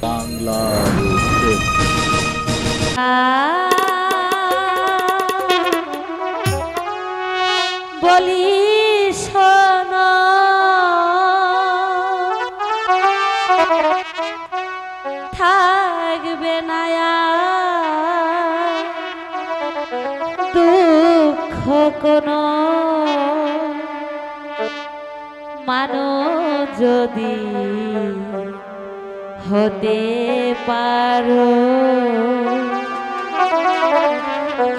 বাংলার বলি শোনো থাকবে না দুঃখ কোনো মানো যদি হতে পারো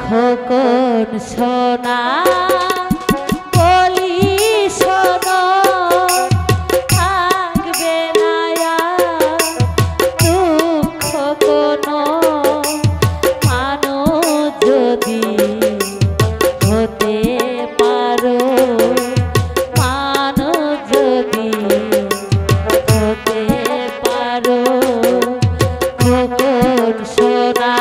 খোকন সোনা বলি শোনো থাকবে না দুঃখ কোনো মানো যদি হতে পারো মানো যদি হতে পারো খোকন সোনা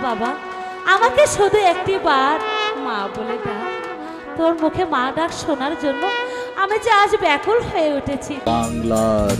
বাবা আমাকে শুধু একটি বার মা বলে ডাক তোর মুখে মা ডাক শোনার জন্য আমি যে আজ ব্যাকুল হয়ে উঠেছি বাংলার